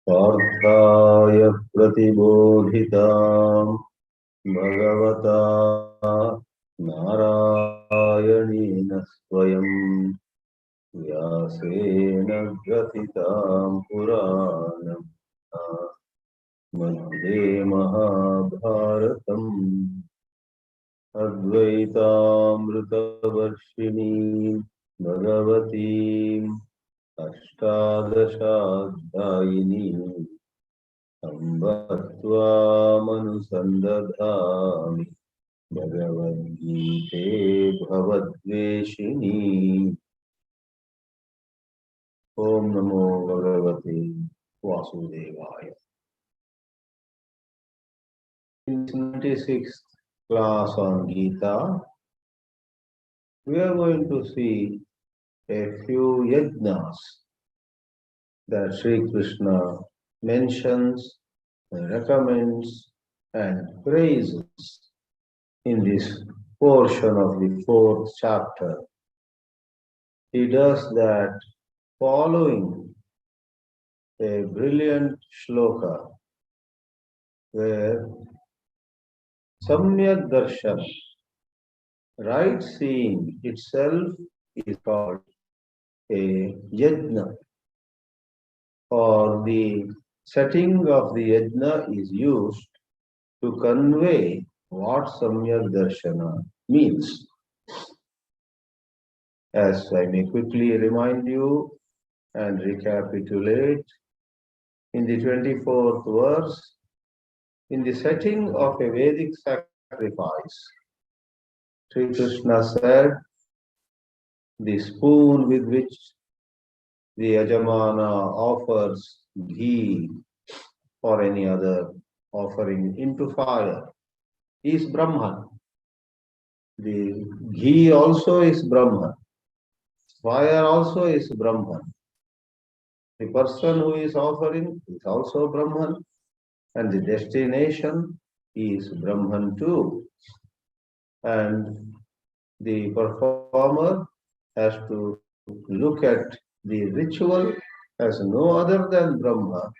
पार्थाय प्रतिबोधितां भगवता नारायणेन स्वयं व्यासेन ग्रथितां पुराणं मध्ये महाभारतम् अद्वैतामृतवर्षिणीं भगवतीम् अष्टादशाध्यायिनीं अम्ब त्वामनुसन्दधामि भगवद्गीते भवद्वेषिणी। ओम नमो भगवते वासुदेवाय। In 26th class on Gita, we are going to see a few yajnas that Sri Krishna mentions, recommends and praises in this portion of the 4th chapter. He does that following a brilliant shloka where Samyak Darshan, right seeing itself, is called a yajna, or the setting of the yajna is used to convey what Samyak Darshana means. As I may quickly remind you and recapitulate, in the 24th verse, in the setting of a Vedic sacrifice, Sri Krishna said, the spoon with which the Yajamana offers ghee or any other offering into fire is Brahman. The ghee also is Brahman. Fire also is Brahman. The person who is offering is also Brahman, and the destination is Brahman too. And the performer has to look at the ritual as no other than Brahma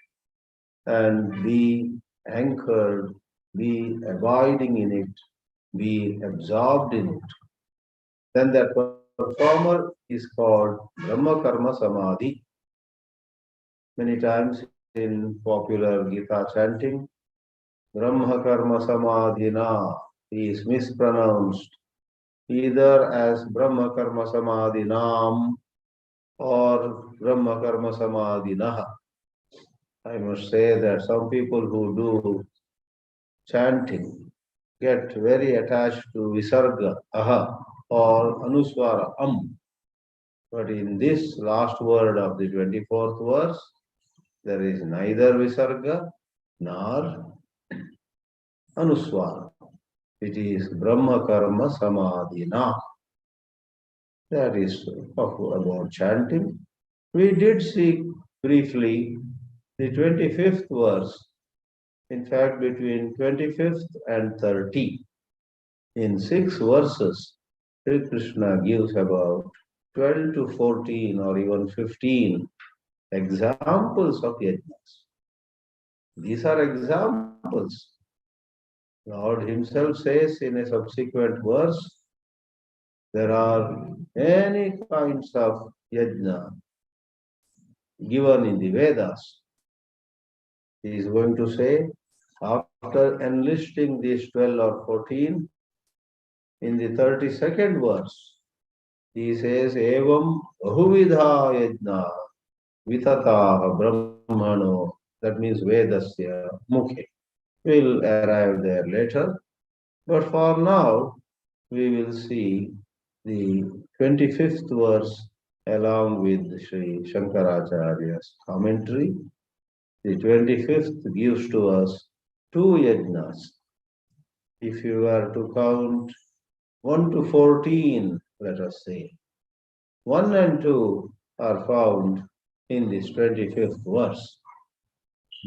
and be anchored, be abiding in it, be absorbed in it. Then that performer is called Brahma Karma Samadhi. Many times in popular Geetā chanting, Brahma Karma Samadhina is mispronounced either as Brahma Karma Samadhinam or Brahma Karma Samadhinaha. I must say that some people who do chanting get very attached to Visarga, Aha, or Anuswara, But in this last word of the 24th verse, there is neither Visarga nor Anuswara. It is Brahma Karma Samadhina. That is about chanting. We did see briefly the 25th verse, in fact between 25th and 30. In 6 verses, Sri Krishna gives about 12 to 14 or even 15 examples of yajnas. These are examples. Lord himself says in a subsequent verse, there are many kinds of yajna given in the Vedas. He is going to say, after enlisting these 12 or 14, in the 32nd verse, he says, Evam Bahuvidha Yajna Vitataha Brahmano, that means Vedasya Mukhe. We'll arrive there later. But for now, we will see the 25th verse along with Sri Shankaracharya's commentary. The 25th gives to us 2 yajnas. If you were to count 1 to 14, let us say, 1 and 2 are found in this 25th verse.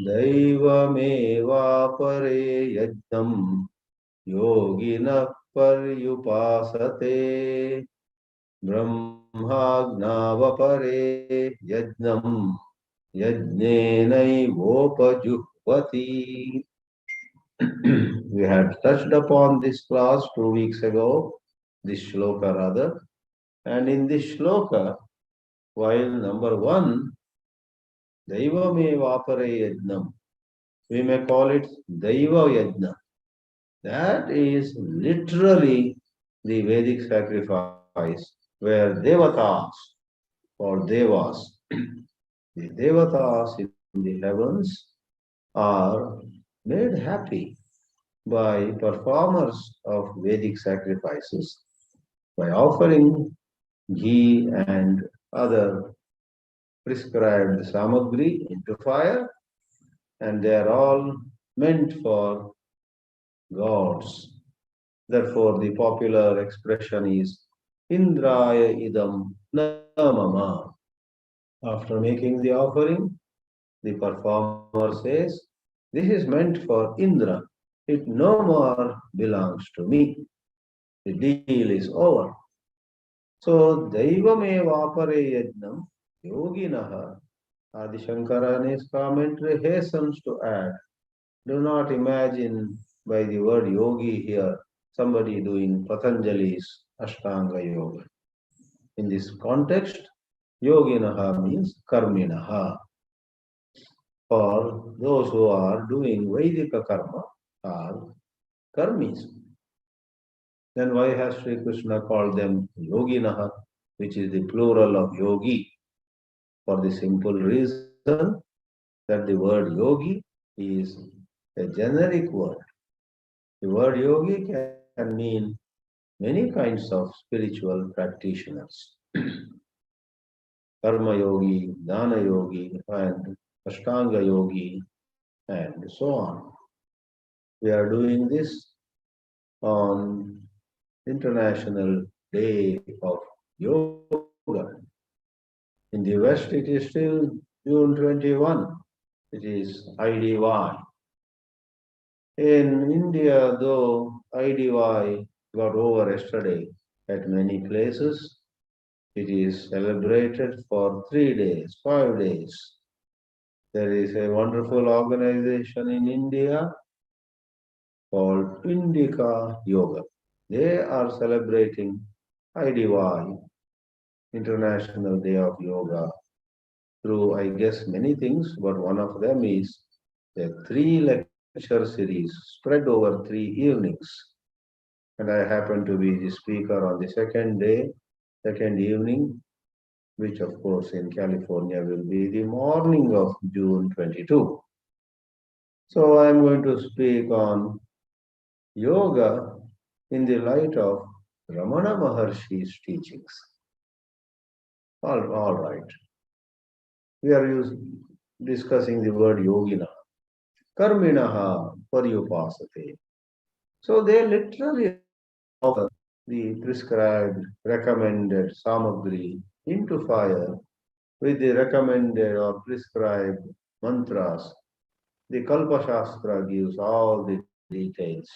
Daivameva pare yajnam yogina paryupasate brahmagnavapare yajnam yajnenaivopajuhvati. We had touched upon this class 2 weeks ago, this shloka rather. And in this shloka, while number 1, Daivamevapare yajnam, we may call it Daiva yajna. That is literally the Vedic sacrifice where devatas or devas, the devatas in the heavens are made happy by performers of Vedic sacrifices by offering ghee and other prescribed samagri into fire, and they are all meant for gods. Therefore, the popular expression is Indraya idam namama. After making the offering, the performer says, this is meant for Indra. It no more belongs to me. The deal is over. So, Daivamevapare yajnam yoginaha. Adi Shankara in his commentary hastens to add, do not imagine by the word yogi here somebody doing Patanjali's Ashtanga Yoga. In this context, yoginaha means karminaha. For those who are doing Vedika karma are karmis. Then why has Sri Krishna called them yoginaha, which is the plural of yogi? For the simple reason that the word yogi is a generic word. The word yogi can mean many kinds of spiritual practitioners. Karma yogi, Jnana yogi, and Ashtanga yogi, and so on. We are doing this on International Day of Yoga. In the West, it is still June 21. It is IDY. In India, though IDY got over yesterday at many places, it is celebrated for 3 days, 5 days. There is a wonderful organization in India called Indica Yoga. They are celebrating IDY, International Day of Yoga, through, I guess, many things, but one of them is a 3-lecture series spread over 3 evenings. And I happen to be the speaker on the second evening, which of course in California will be the morning of June 22. So I'm going to speak on yoga in the light of Ramana Maharshi's teachings. All right. We are discussing the word yogina. Karminaha paryupasate. So they literally offer the prescribed, recommended samagri into fire with the recommended or prescribed mantras. The Kalpa Shastra gives all the details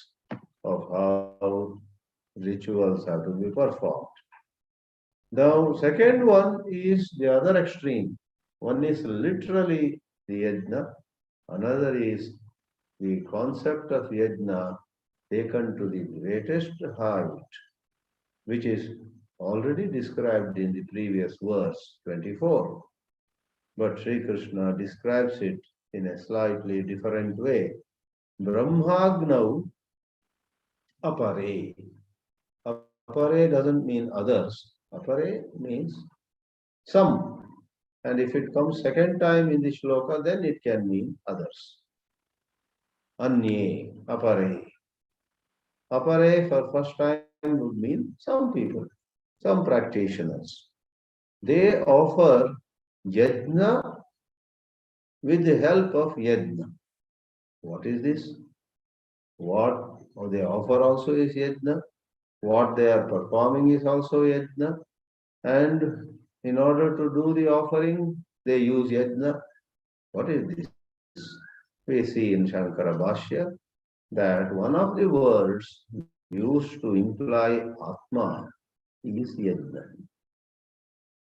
of how rituals have to be performed. Now, second one is the other extreme. One is literally the yajna, another is the concept of yajna taken to the greatest height, which is already described in the previous verse 24. But Sri Krishna describes it in a slightly different way. Brahmagnau apare. Apare doesn't mean others. Apare means some. And if it comes second time in the shloka, then it can mean others. Anye, apare. Apare for first time would mean some people, some practitioners. They offer yajna with the help of yajna. What is this? What they offer also is yajna. What they are performing is also yajna. And in order to do the offering, they use yajna. What is this? We see in Shankara Bhāshya that one of the words used to imply Atma is Yajna.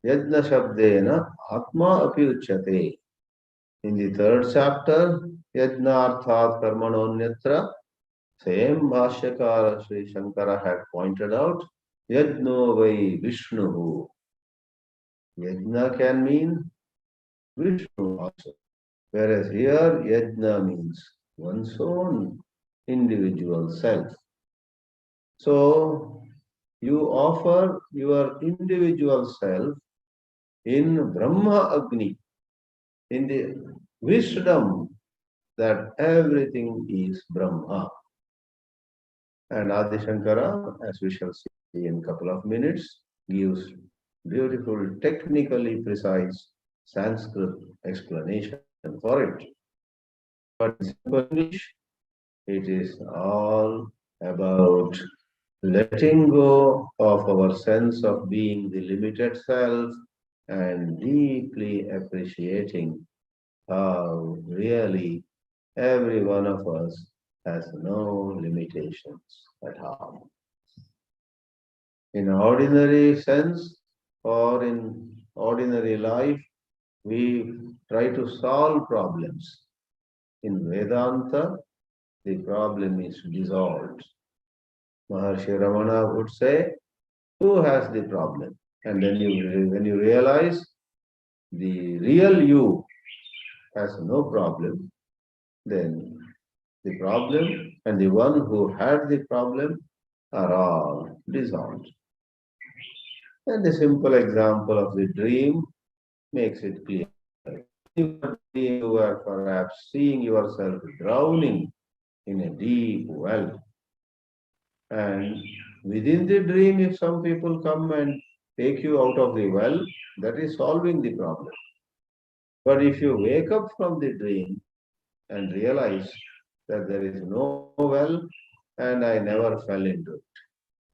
Yajna Shabdena Atma api uchyate. In the third chapter, Yajna Arthat Karmanonyatra, same Bhashyakara Sri Shankara had pointed out, Yajno vai Vishnuhu. Yajna can mean Vishnu also. Whereas here, Yajna means one's own individual self. So, you offer your individual self in Brahma Agni, in the wisdom that everything is Brahma. And Adi Shankara, as we shall see in a couple of minutes, gives beautiful, technically precise Sanskrit explanation for it. But in simple English, it is all about letting go of our sense of being the limited self and deeply appreciating how really every one of us has no limitations at all. In ordinary sense or in ordinary life, we try to solve problems. In Vedanta, the problem is dissolved. Maharshi Ramana would say, who has the problem? And then when you realize the real you has no problem, then the problem and the one who had the problem are all dissolved. And the simple example of the dream makes it clear. You are perhaps seeing yourself drowning in a deep well. And within the dream, if some people come and take you out of the well, that is solving the problem. But if you wake up from the dream and realize that there is no well and I never fell into it,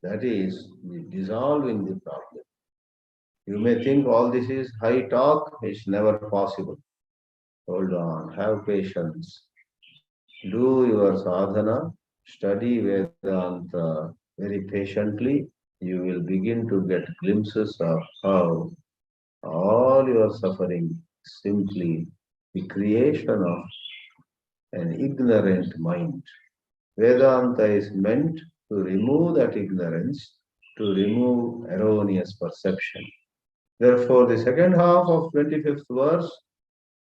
that is the dissolving the problem. You may think all this is high talk, it's never possible. Hold on, have patience. Do your sadhana, study Vedanta very patiently. You will begin to get glimpses of how all your suffering is simply the creation of an ignorant mind. Vedanta is meant to remove that ignorance, to remove erroneous perception. Therefore, the second half of 25th verse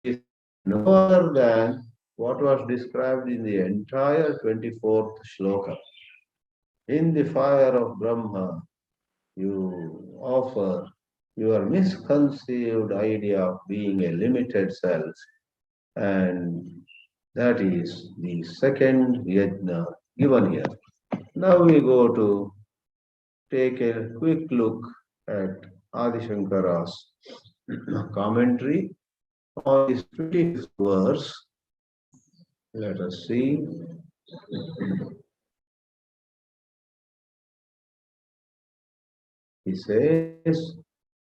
is no other than what was described in the entire 24th shloka. In the fire of Brahma, you offer your misconceived idea of being a limited self, and that is the second yajna given here. Now we go to take a quick look at Adi Shankara's commentary on this 25th verse. Let us see. He says,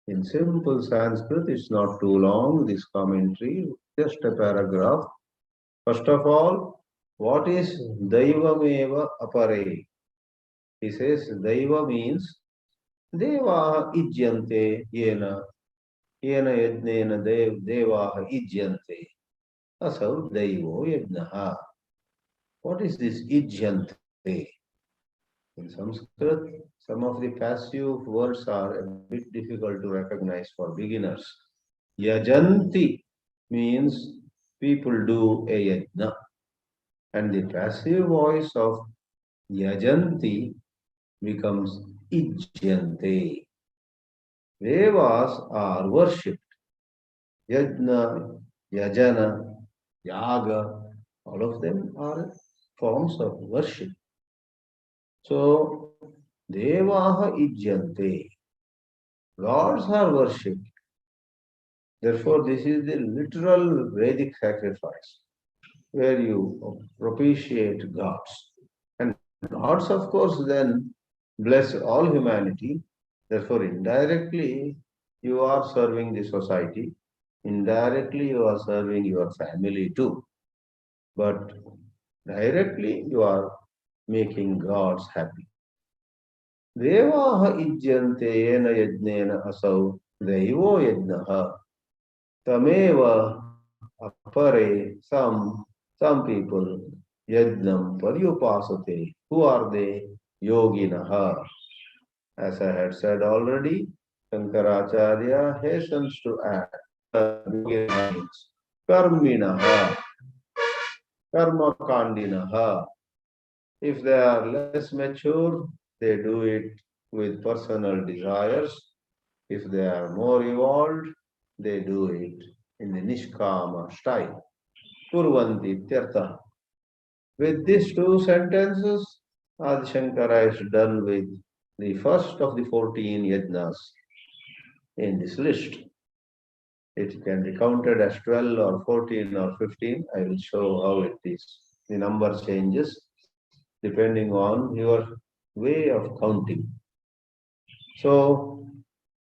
in simple Sanskrit, it's not too long, this commentary, just a paragraph. First of all, what is Daivameva Apare? He says, Daiva means Devaha Ijyante Yena. Yena Yajnena Devaha Ijyante. Asau Daivo Yajnaha. What is this Ijyante? In Sanskrit, some of the passive words are a bit difficult to recognize for beginners. Yajanti means people do a yajna. And the passive voice of yajanti becomes ijyante. Devas are worshipped. Yajna, yajana, yaga, all of them are forms of worship. So, Devaha ijyante. Gods are worshipped. Therefore, this is the literal Vedic sacrifice, where you propitiate gods. And gods, of course, then bless all humanity. Therefore, indirectly, you are serving the society. Indirectly, you are serving your family too. But directly, you are making gods happy. Devaha ijyante yena yajnena asau devo yajnaha. Tameva apare some people yajnam paryupasate. Who are they? Yoginaha. As I had said already, Shankaracharya hastens to add Yoginaha means Karminaha, Karma Kandinaha. If they are less mature, they do it with personal desires. If they are more evolved, they do it in the Nishkama style. Kurvanti Tyartha. With these two sentences, Adi Shankara is done with the first of the 14 yajnas in this list. It can be counted as 12 or 14 or 15. I will show how it is. The number changes depending on your way of counting. So,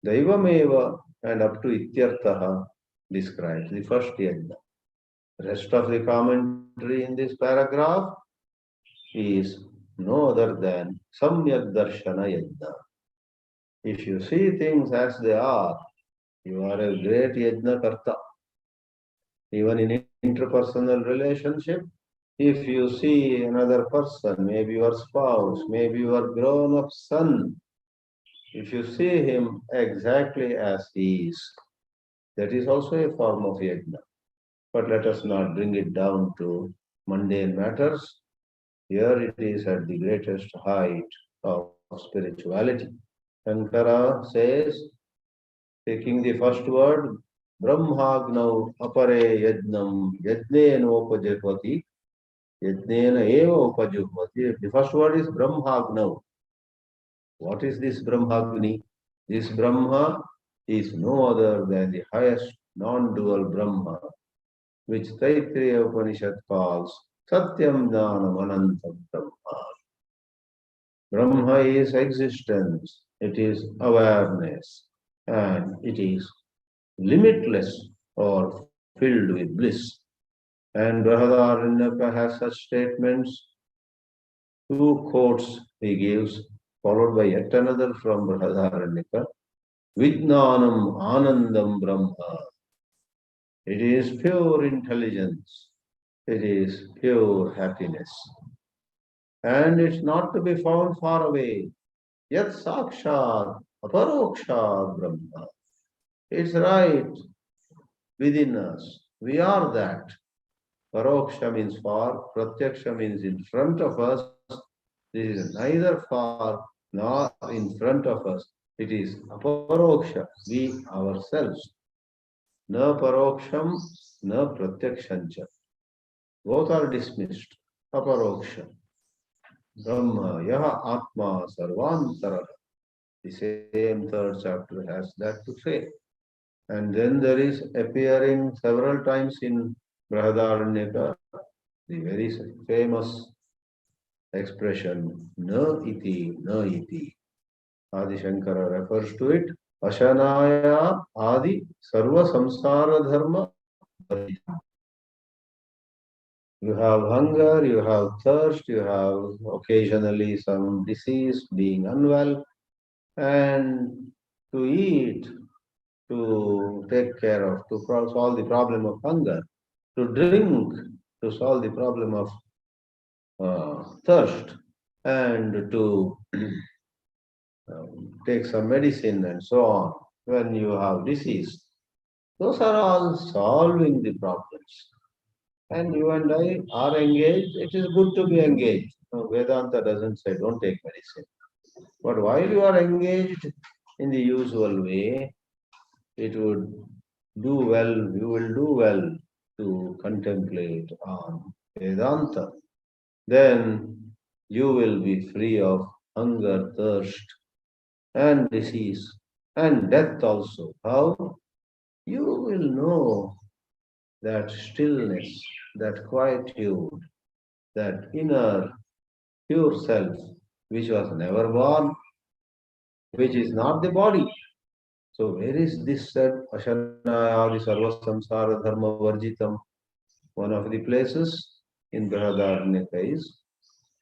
Daivameva and up to Ityarthaha describes the first yajna. Rest of the commentary in this paragraph is no other than Samyak Darshana Yajna. If you see things as they are, you are a great Yajna Karta. Even in interpersonal relationship, if you see another person, maybe your spouse, maybe your grown-up son, if you see him exactly as he is, that is also a form of Yajna. But let us not bring it down to mundane matters. Here it is at the greatest height of spirituality. Shankara says, taking the first word, Brahmagnau apare yajnam yajnena upajahvati yajnena eva upajahvati. The first word is Brahmagnau. What is this Brahmagni? This Brahma is no other than the highest non-dual Brahma, which Taittiriya Upanishad calls Satyam Jnanam Anantam Brahma. Brahma is existence, it is awareness, and it is limitless or filled with bliss. And Brihadaranyaka has such statements. Two quotes he gives, followed by yet another from Brihadaranyaka. Vijnanam Anandam Brahma. It is pure intelligence. It is pure happiness. And it's not to be found far away. Yat Sakshat Aparokshat Brahma. It's right within us. We are that. Paroksha means far, Pratyaksha means in front of us. This is neither far nor in front of us. It is Aparoksha, we ourselves. Na Paroksham, na Pratyakshancha. Both are dismissed. Aparoksha. Brahma, Yaha Atma, Sarvantara. The same third chapter has that to say. And then there is appearing several times in Brihadaranyaka, the very famous expression, na iti. Adi Shankara refers to it. Ashanaya adi sarva samsara dharma. You have hunger, you have thirst, you have occasionally some disease, being unwell, and to eat, to take care of, to solve the problem of hunger, to drink, to solve the problem of thirst, and to take some medicine and so on when you have disease. Those are all solving the problems. And you and I are engaged. It is good to be engaged. No, Vedanta doesn't say don't take medicine. But while you are engaged in the usual way, it would do well, you will do well to contemplate on Vedanta. Then you will be free of hunger, thirst, and disease, and death also. How? You will know that stillness, that quietude, that inner pure self, which was never born, which is not the body. So where is this said, Ashanayadi Sarva Samsara Dharma Varjitam? One of the places in Brihadaranyaka is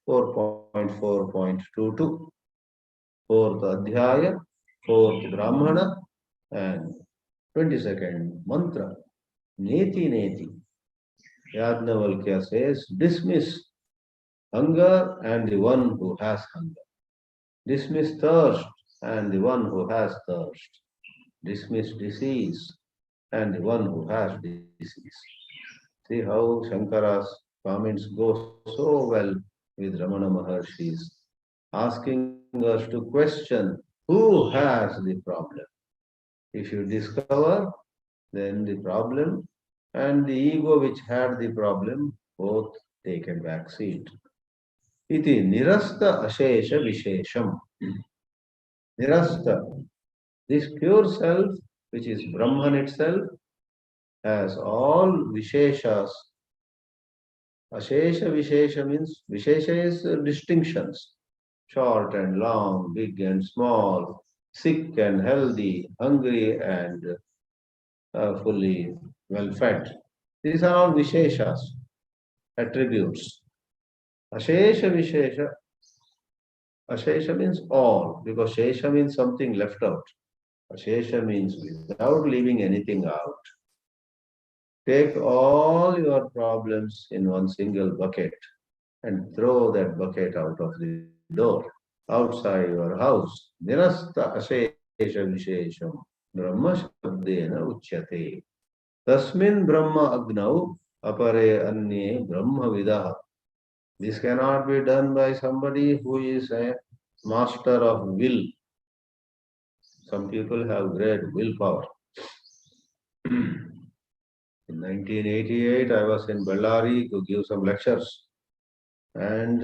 4.4.22. 4th Adhyaya, 4th Brahmana, and 22nd mantra, Neti Neti. Yajnavalkya says, dismiss hunger and the one who has hunger. Dismiss thirst and the one who has thirst. Dismiss disease and the one who has disease. See how Shankara's comments go so well with Ramana Maharshi's, asking us to question who has the problem. If you discover, then the problem and the ego which had the problem both take a back seat. Iti nirasta ashesha vishesham. Nirasta, this pure self, which is Brahman itself, has all visheshas. Ashesha vishesha means, vishesha is distinctions, short and long, big and small, sick and healthy, hungry and fully well fed. These are all visheshas, attributes. Ashesha vishesha. Ashesha means all, because shesha means something left out. Ashesha means without leaving anything out. Take all your problems in one single bucket and throw that bucket out of the door, outside your house. Nirasta ashesha vishesham brahma shabdena uchyate. Tasmin brahma agnau apare anye brahma vidah. This cannot be done by somebody who is a master of will. Some people have great willpower. In 1988, I was in Bellary to give some lectures. And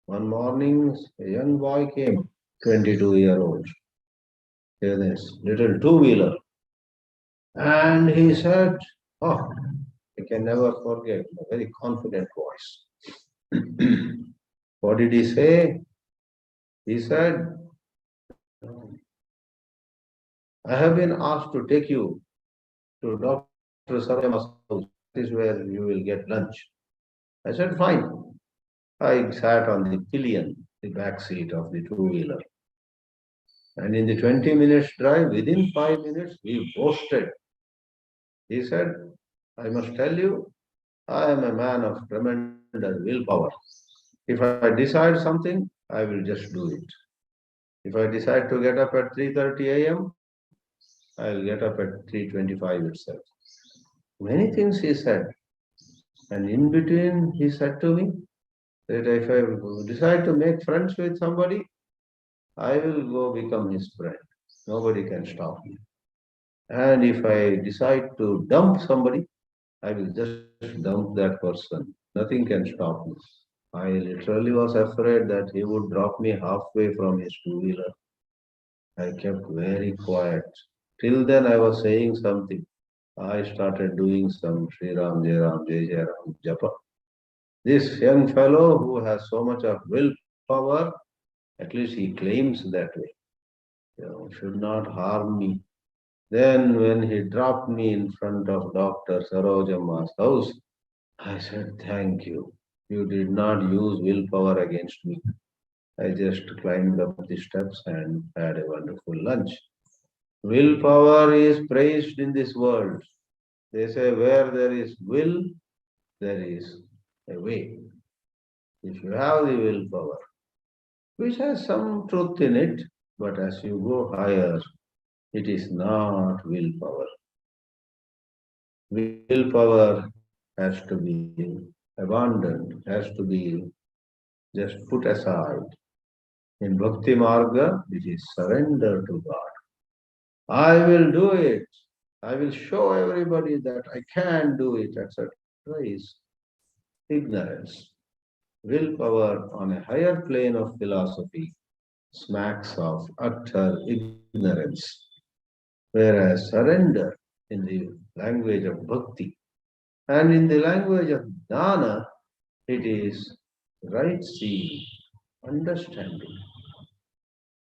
one morning, a young boy came, 22-year-old, this little two-wheeler. And he said, oh, I can never forget, a very confident voice. What did he say? He said, I have been asked to take you to Dr. Sarama's house. That is where you will get lunch. I said, fine. I sat on the pillion, the back seat of the two-wheeler. And in the 20 minutes drive, within 5 minutes, we boasted. He said, I must tell you, I am a man of tremendous willpower. If I decide something, I will just do it. If I decide to get up at 3:30 a.m., I will get up at 3:25 itself. Many things he said. And in between, he said to me that if I decide to make friends with somebody, I will go become his friend. Nobody can stop me. And if I decide to dump somebody, I will just dump that person. Nothing can stop me. I literally was afraid that he would drop me halfway from his two-wheeler. I kept very quiet. Till then I was saying something. I started doing some Sri Ram, Jai Ram, Jai Jai Ram, Japa. This young fellow who has so much of willpower, at least he claims that way, should not harm me. Then when he dropped me in front of Dr. Sarojamma's house, I said, thank you. You did not use willpower against me. I just climbed up the steps and had a wonderful lunch. Willpower is praised in this world. They say where there is will, there is a way. If you have the willpower, which has some truth in it, but as you go higher, it is not willpower. Willpower has to be abandoned, has to be just put aside. In Bhakti Marga, it is surrender to God. I will do it. I will show everybody that I can do it, etc. Is ignorance. Willpower on a higher plane of philosophy smacks of utter ignorance. Whereas surrender in the language of bhakti and in the language of jnana, it is right seeing, understanding.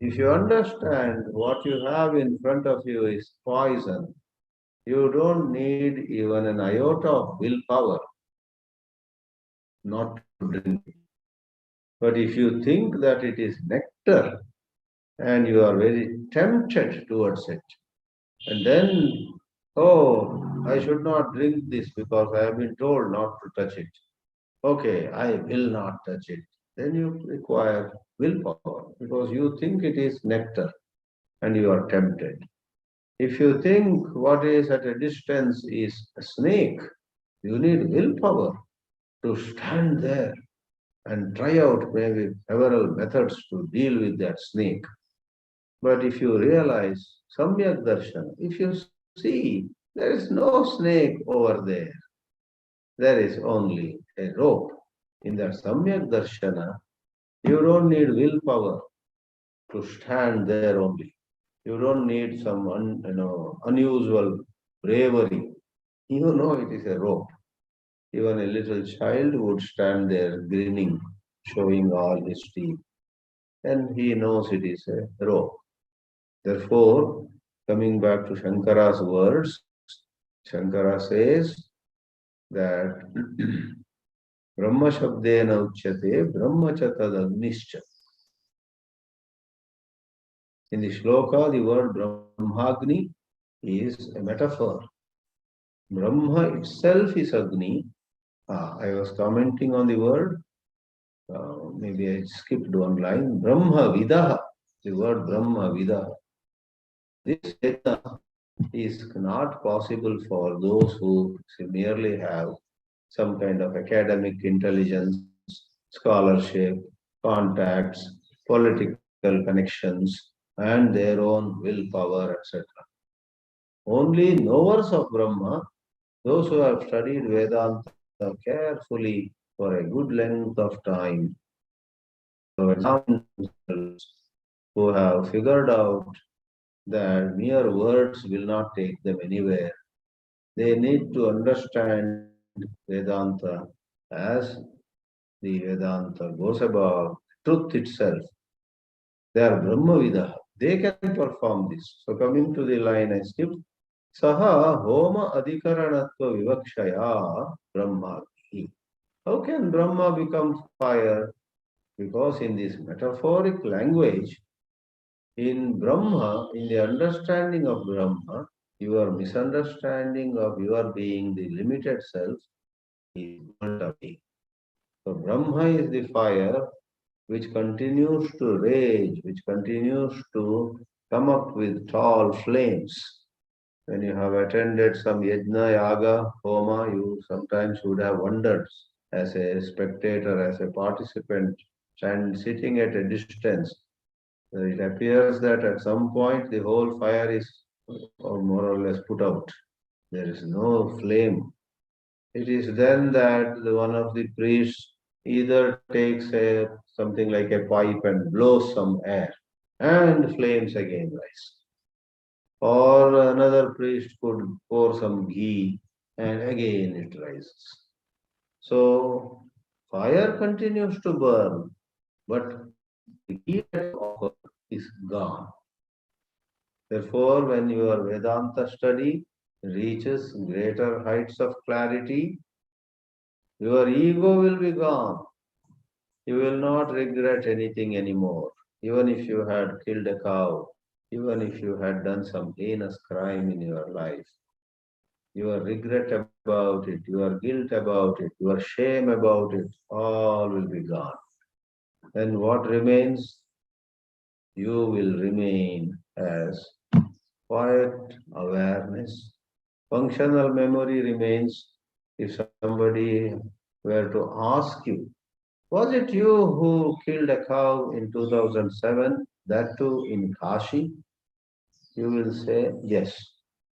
If you understand what you have in front of you is poison, you don't need even an iota of willpower not to drink it. But if you think that it is nectar, and you are very tempted towards it. And then, oh, I should not drink this because I have been told not to touch it. Okay, I will not touch it. Then you require willpower because you think it is nectar and you are tempted. If you think what is at a distance is a snake, you need willpower to stand there and try out maybe several methods to deal with that snake. But if you realize Samyak Darshan, if you see there is no snake over there, there is only a rope. In that Samyak Darshana, you don't need willpower to stand there only. You don't need some unusual bravery. You know it is a rope. Even a little child would stand there grinning, showing all his teeth, and he knows it is a rope. Therefore, coming back to Shankara's words, Shankara says that Brahma Shabdena Uchyate Brahma Chatad Agnischa. In the shloka, the word Brahmagni is a metaphor. Brahma itself is Agni. I was commenting on the word. Maybe I skipped one line. Brahma Vidaha. The word Brahma Vidaha. This Vedana is not possible for those who merely have some kind of academic intelligence, scholarship, contacts, political connections, and their own willpower, etc. Only knowers of Brahma, those who have studied Vedanta carefully for a good length of time, who have figured out that mere words will not take them anywhere. They need to understand Vedanta as the Vedanta goes about truth itself. They are Brahmavida. They can perform this. So coming to the line I skipped, Saha Homa Adhikaranatva Vivakshaya Brahma. How can Brahma become fire? Because in this metaphoric language, in Brahma, in the understanding of Brahma, your misunderstanding of your being, the limited self, is burnt away. So Brahma is the fire which continues to rage, which continues to come up with tall flames. When you have attended some yajna, yaga, homa, you sometimes would have wondered as a spectator, as a participant, and sitting at a distance. It appears that at some point the whole fire is more or less put out. There is no flame. It is then that one of the priests either takes something like a pipe and blows some air, and flames again rise. Or another priest could pour some ghee and again it rises. So fire continues to burn, but the ghee that offered is gone. Therefore, when your Vedanta study reaches greater heights of clarity, your ego will be gone. You will not regret anything anymore. Even if you had killed a cow, even if you had done some heinous crime in your life, your regret about it, your guilt about it, your shame about it, all will be gone. Then what remains? You will remain as quiet awareness. Functional memory remains. If somebody were to ask you, was it you who killed a cow in 2007, that too in Kashi? You will say, yes,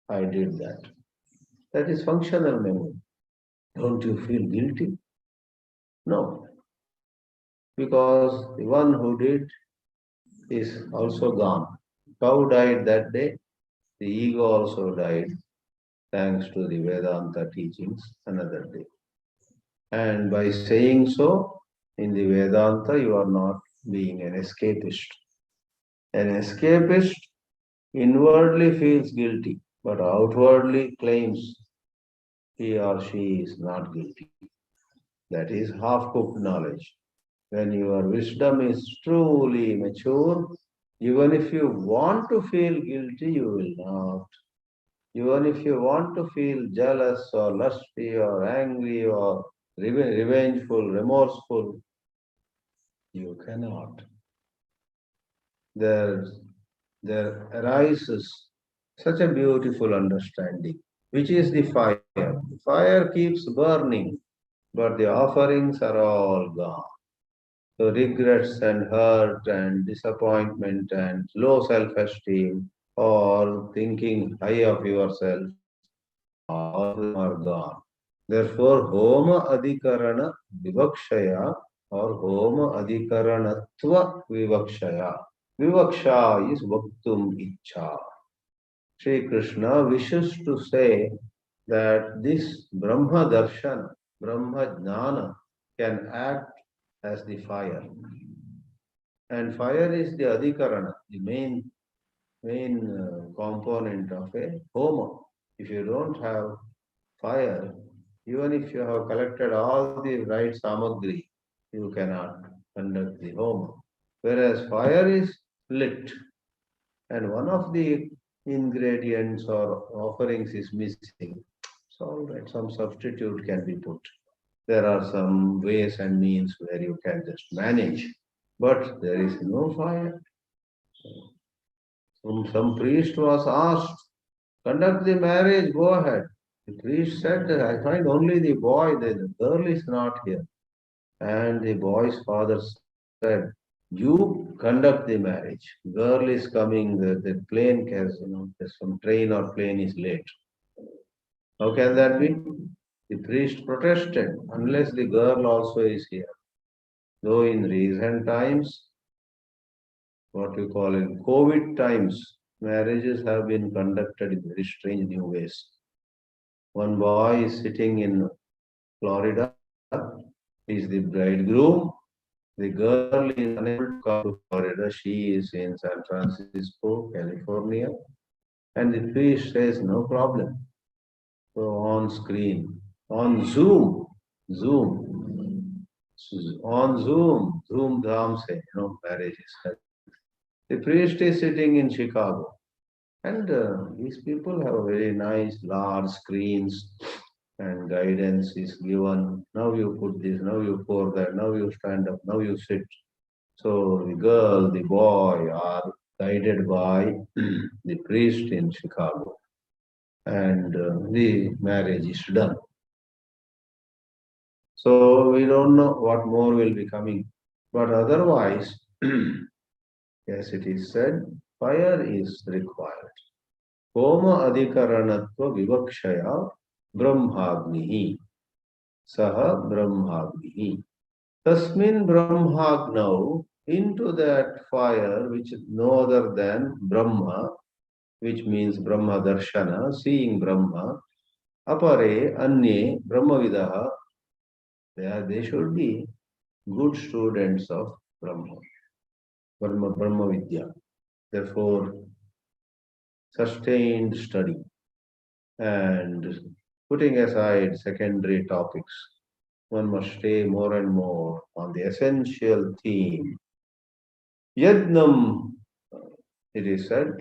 I did that. That is functional memory. Don't you feel guilty? No, because the one who did is also gone. Cow died that day, the ego also died, thanks to the Vedanta teachings another day. And by saying so, in the Vedanta, you are not being an escapist. An escapist inwardly feels guilty, but outwardly claims he or she is not guilty. That is half-cooked knowledge. When your wisdom is truly mature, Even if you want to feel guilty, you will not. Even if you want to feel jealous or lusty or angry or revengeful, remorseful, you cannot. There, there arises such a beautiful understanding, which is the fire. The fire keeps burning, but the offerings are all gone. So regrets and hurt and disappointment and low self-esteem or thinking high of yourself, all of them are gone. Therefore, Homa Adhikarana Vivakshaya or Homa Adhikaranatva Vivakshaya. Vivaksha is Vaktum Icha. Sri Krishna wishes to say that this Brahma Darshana, Brahma Jnana can act as the fire. And fire is the Adhikarana, the main component of a homa. If you don't have fire, even if you have collected all the right samagri, you cannot conduct the homa. Whereas fire is lit, and one of the ingredients or offerings is missing. So, all right, some substitute can be put. There are some ways and means where you can just manage, but there is no fire. Some priest was asked, conduct the marriage, go ahead. The priest said, I find only the boy, the girl is not here. And the boy's father said, you conduct the marriage. Girl is coming, the plane has, there's some train or plane is late. How can that be? The priest protested, unless the girl also is here. Though in recent times, what you call in COVID times, marriages have been conducted in very strange new ways. One boy is sitting in Florida, he is the bridegroom. The girl is unable to come to Florida, she is in San Francisco, California. And the priest says, no problem. So on screen, on Zoom, Zoom Dham se, marriage is held. The priest is sitting in Chicago. And these people have very nice large screens and guidance is given. Now you put this, now you pour that, now you stand up, now you sit. So the girl, the boy are guided by the priest in Chicago. And the marriage is done. So we don't know what more will be coming. But otherwise, as it is said, fire is required. Homa adhikaranatva vivakshaya brahmagnihi. Saha brahmagnihi. Tasmin brahmagnau, into that fire which is no other than Brahma, which means Brahma darshana, seeing Brahma, apare anye brahmavidaha, they should be good students of Brahma, Brahma Vidya. Therefore, sustained study and putting aside secondary topics, one must stay more and more on the essential theme. Yajnam, it is said,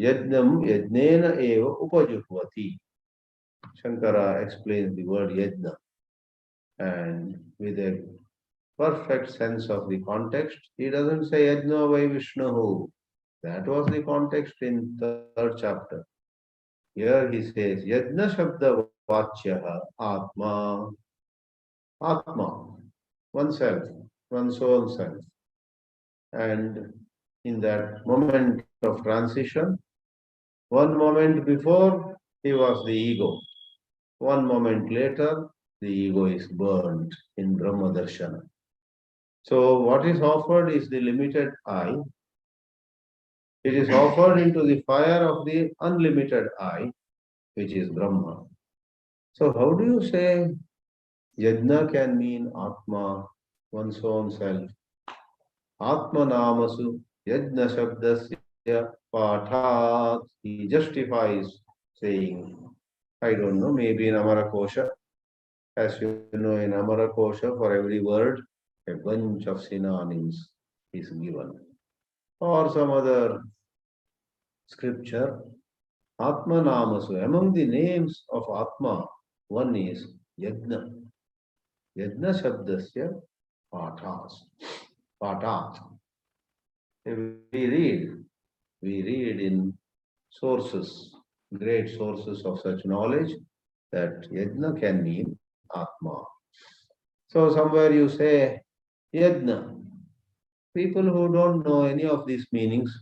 Yajnam yajnena eva upajuhvati. Shankara explains the word yajna, and with a perfect sense of the context, he doesn't say yajna vai Vishnahu. That was the context in third chapter. Here he says yajna shabda vachyaha atma. Atma, oneself, one's own self. And in that moment of transition, one moment before he was the ego. One moment later, the ego is burned in Brahma Darshana. So what is offered is the limited I. It is offered into the fire of the unlimited I, which is Brahma. So how do you say Yajna can mean Atma, one's own self? Atma namasu Yajna shabdasya pathat. He justifies saying, I don't know, maybe in Amarakosha. As you know, in Amarakosha, for every word, a bunch of synonyms is given. or some other scripture, Atma Namasu. Among the names of Atma, one is Yajna. Yajna Shabdasya Pathas. Patat. We read in sources, great sources of such knowledge, that Yajna can mean Atma. So somewhere you say Yajna. People who don't know any of these meanings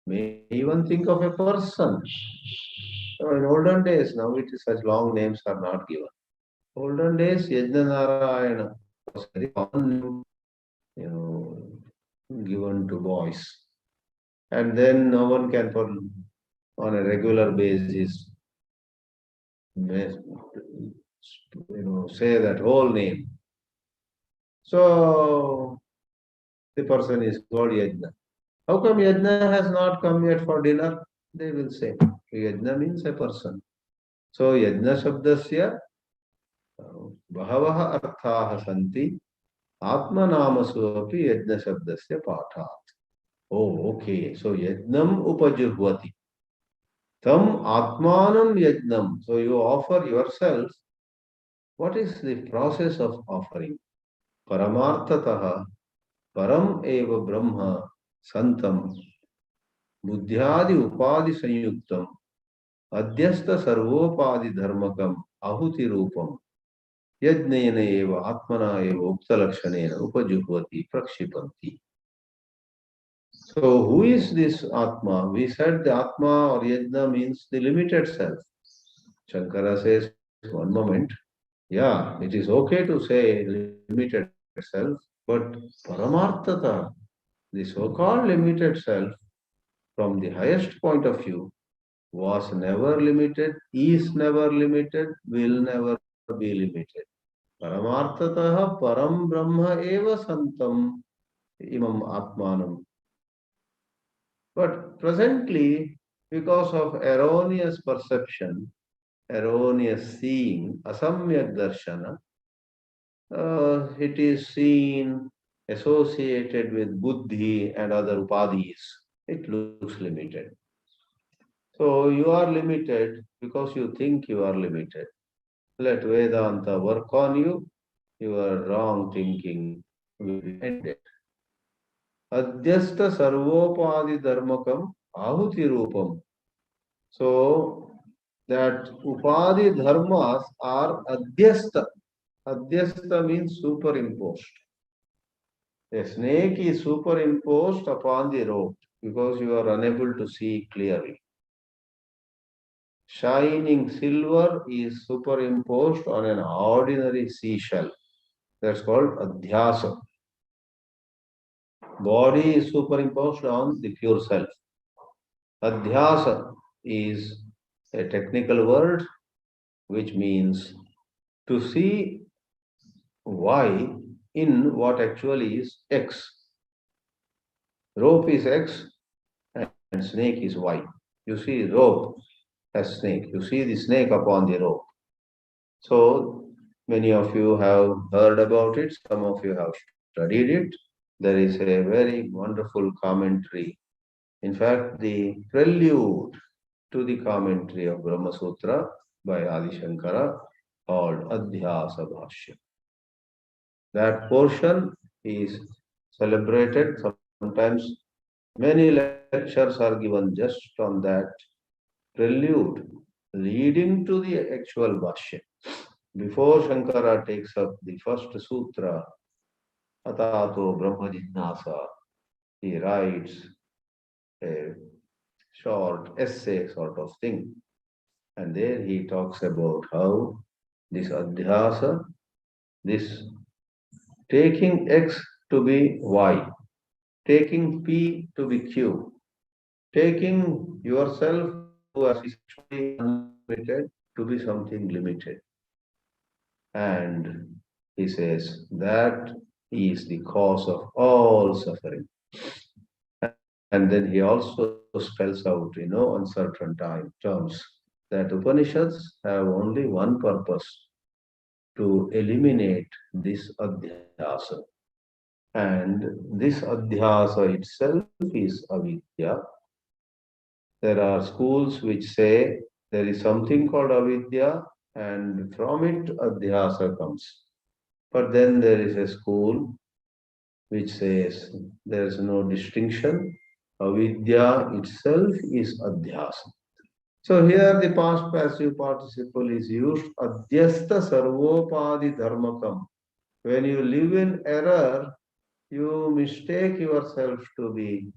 may even think of a person. So in olden days, now it is such long names are not given. Olden days, Yajna Narayana was very common, given to boys. And then no one can, on a regular basis, say that whole name. So the person is called Yajna. How come Yajna has not come yet for dinner? They will say. Yajna means a person. So Yajna Shabdasya Bhavaha Arthaha Santi Atma Namasu api Yajna Shabdasya Pathat. Oh, okay. So Yajnam Upajuhvati. Tam Atmanam Yajnam. So you offer yourself. What is the process of offering? Paramarthataha Param Eva Brahma Santam Buddhyadi Upadi Sanyuktam Adhyasta Sarvopadi Dharmakam Ahuti Rupam Yajnena Eva Atmana Eva Uktalakshanena Upajuhvati Prakshipanti. So who is this Atma? We said the Atma or Yajna means the limited self. Shankara says, one moment, yeah, it is okay to say limited self, but Paramarthata, the so-called limited self, from the highest point of view, was never limited, is never limited, will never be limited. Paramarthataha param brahma eva santam imam atmanam. But presently, because of erroneous perception, erroneous seeing, asamyak darshana, it is seen associated with buddhi and other upadhis. It looks limited. So you are limited because you think you are limited. Let Vedanta work on you. Your wrong thinking will be ended. Adhyasta sarvopadi dharmakam ahuti rupam. So that upadi dharmas are adhyasta. Adhyasta means superimposed. A snake is superimposed upon the rope because you are unable to see clearly. Shining silver is superimposed on an ordinary seashell. That's called adhyasa. Body is superimposed on the pure self. Adhyasa is a technical word which means to see Y in what actually is X. Rope is X and snake is Y. You see rope as snake. You see the snake upon the rope. So many of you have heard about it. Some of you have studied it. There is a very wonderful commentary. In fact, the prelude to the commentary of Brahma Sutra by Adi Shankara called Adhyasa Bhāshya. That portion is celebrated. Sometimes many lectures are given just on that prelude leading to the actual Bhāshya. Before Shankara takes up the first sutra, Atato Brahma Jignasa, he writes a short essay sort of thing. And there he talks about how this adhyasa, this taking X to be Y, taking P to be Q, taking yourself who is actually unlimited to be something limited. And he says that is the cause of all suffering. And then he also spells out in no uncertain terms that Upanishads have only one purpose: to eliminate this adhyasa. And this adhyasa itself is avidya. There are schools which say there is something called avidya, and from it adhyasa comes. But then there is a school which says there is no distinction. Avidya itself is adhyasa. So here the past passive participle is used adhyasta sarvopadi dharmakam. When you live in error, you mistake yourself to be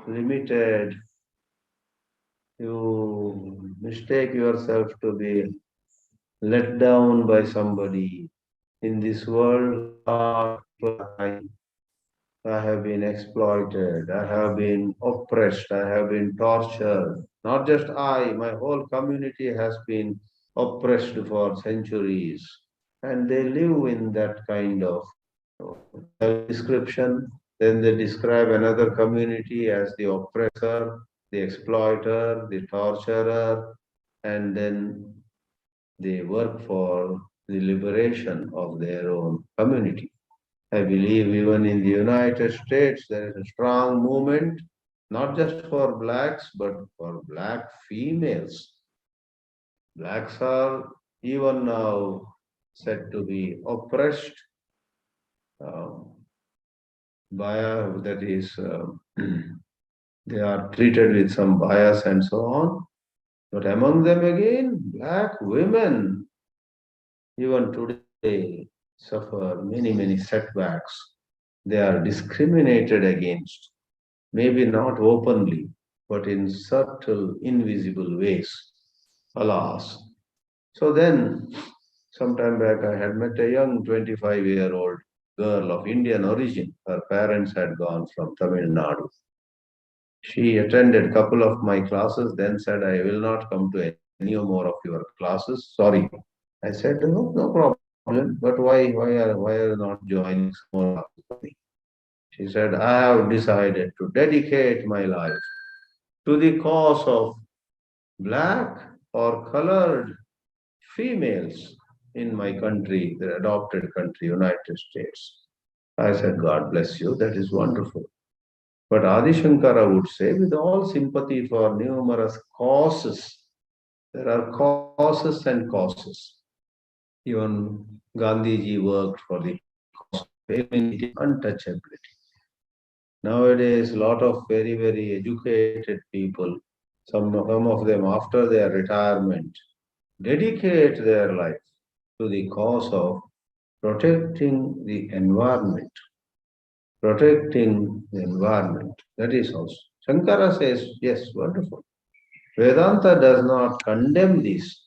limited. You mistake yourself to be let down by somebody. In this world, I have been exploited, I have been oppressed, I have been tortured. Not just I, my whole community has been oppressed for centuries. And they live in that kind of description. Then they describe another community as the oppressor, the exploiter, the torturer, and then they work for the liberation of their own community. I believe even in the United States there is a strong movement, not just for blacks, but for black females. Blacks are even now said to be oppressed um, by, that is, they are treated with some bias and so on. But among them again, black women, even today, suffer many setbacks. They are discriminated against, maybe not openly, but in subtle, invisible ways. Alas. So then, some time back, I had met a young 25-year-old girl of Indian origin. Her parents had gone from Tamil Nadu. She attended a couple of my classes, then said, I will not come to any more of your classes. Sorry. I said, no problem. But why are you not joining some more classes for me? She said, I have decided to dedicate my life to the cause of black or colored females in my country, the adopted country, United States. I said, God bless you. That is wonderful. But Adi Shankara would say, with all sympathy for numerous causes, there are causes and causes. Even Gandhiji worked for the cause of femininity, untouchability. Nowadays, a lot of very educated people, some of them after their retirement, dedicate their life to the cause of protecting the environment. Protecting the environment. That is also. Shankara says, yes, wonderful. Vedanta does not condemn this,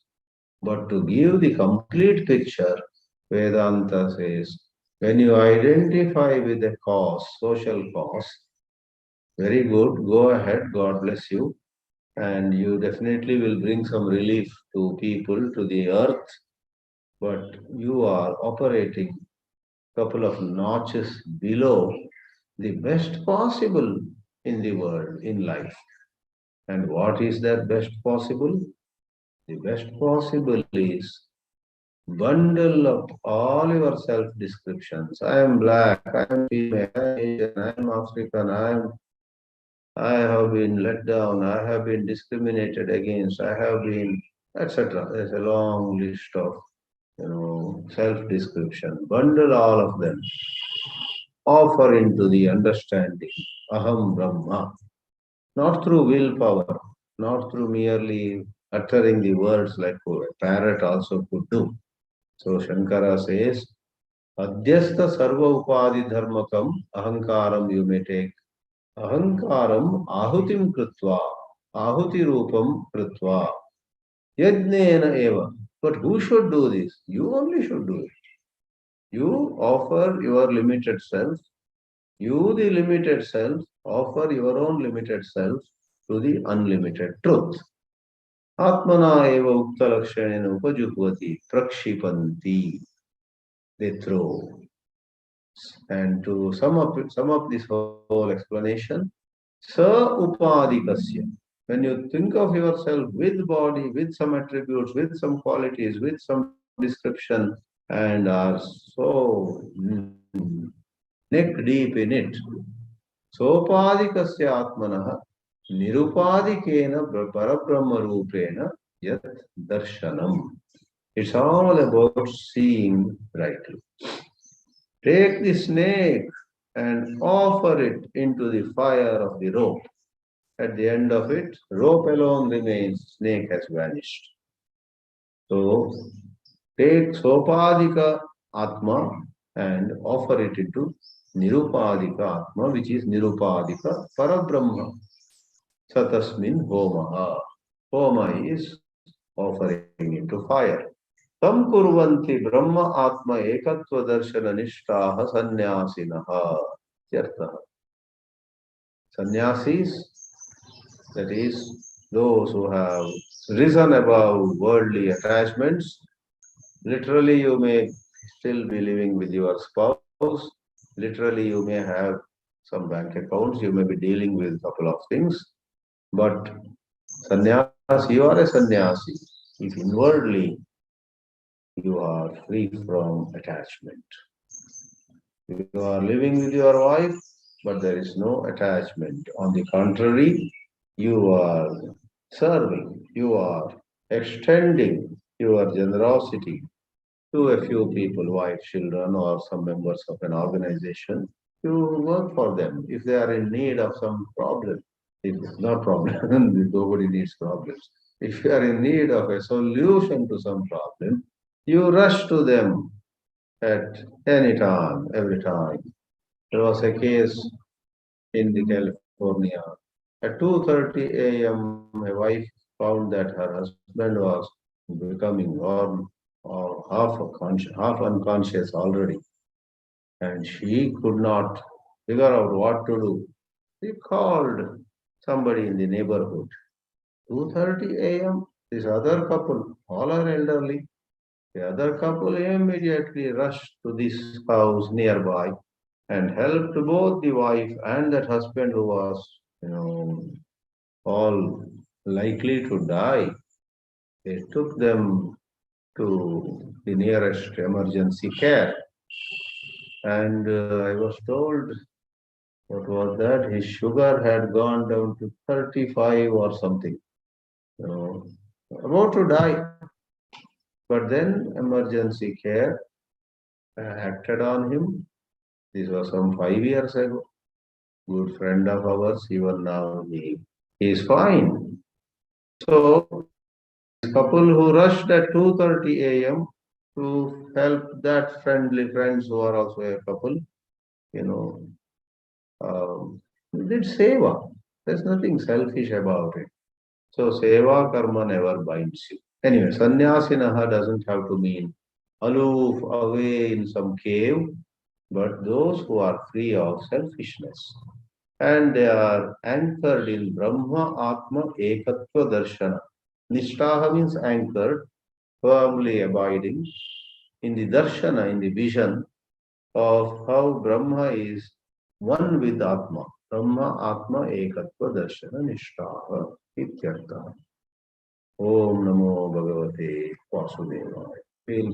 but to give the complete picture, Vedanta says, when you identify with a cause, social cause, very good, go ahead, God bless you, and you definitely will bring some relief to people, to the earth, but you are operating couple of notches below the best possible in the world, in life. And what is that best possible? The best possible is bundle up all your self descriptions. I am black, I am female, I am Asian, I am African, I have been let down, I have been discriminated against, I have been, etc. There's a long list of self description. Bundle all of them. Offer into the understanding Aham Brahma, not through willpower, not through merely uttering the words like a parrot also could do. So Shankara says, Adhyastha Sarva Upadi Dharmakam Ahankaram you may take. Ahankaram Ahutim Krutva, Ahuti Rupam Krutva, Yajnena Eva. But who should do this? You only should do it. You offer your limited self. You, the limited self, offer your own limited self to the unlimited truth. Atmana eva uktalakshanena upajuhvati prakshipanti. They throw. And to sum up this whole explanation, sa upadikasya. When you think of yourself with body, with some attributes, with some qualities, with some description, and are so neck deep in it. Sopadikasya atmanah nirupadikena parabrahma rupena yat darshanam. It's all about seeing rightly. Take the snake and offer it into the fire of the rope. At the end of it, rope alone remains, snake has vanished. So, take Sopadika Atma and offer it into Nirupadika Atma, which is Nirupadika Parabrahma. Satasmin Homaha. Homa is offering into fire. Tam kurvanti Brahma Atma Ekatva Darshana Nishtaha Sanyasinaha. Yartha. Sannyasis, that is, those who have risen above worldly attachments. Literally, you may still be living with your spouse. Literally, you may have some bank accounts. You may be dealing with a couple of things. But sannyasi, you are a sannyasi if inwardly you are free from attachment. You are living with your wife, but there is no attachment. On the contrary, you are serving, you are extending your generosity to a few people, wife, children, or some members of an organization. You work for them if they are in need of some problem. If it's not problem, nobody needs problems. If you are in need of a solution to some problem, you rush to them at any time, every time. There was a case in the California. At 2:30 a.m., my wife found that her husband was becoming or half unconscious already, and she could not figure out what to do. She called somebody in the neighborhood. 2:30 a.m. This other couple, all are elderly. The other couple immediately rushed to this house nearby and helped both the wife and that husband who was, all likely to die. They took them to the nearest emergency care. And I was told, what was that? His sugar had gone down to 35 or something. About to die. But then emergency care acted on him. This was some 5 years ago. Good friend of ours, even now he is fine. So, this couple who rushed at 2:30 a.m. to help that friendly friends who are also a couple, you know, did seva. There's nothing selfish about it. So, seva karma never binds you. Anyway, sannyasinaha doesn't have to mean aloof, away in some cave, but those who are free of selfishness. And they are anchored in Brahma Atma Ekatva Darshana. Nishtaha means anchored, firmly abiding in the darshana, in the vision of how Brahma is one with Atma. Brahma Atma Ekatva Darshana Nishtaha. Ityartha. Om Namo Bhagavate Vasudevaya. Feel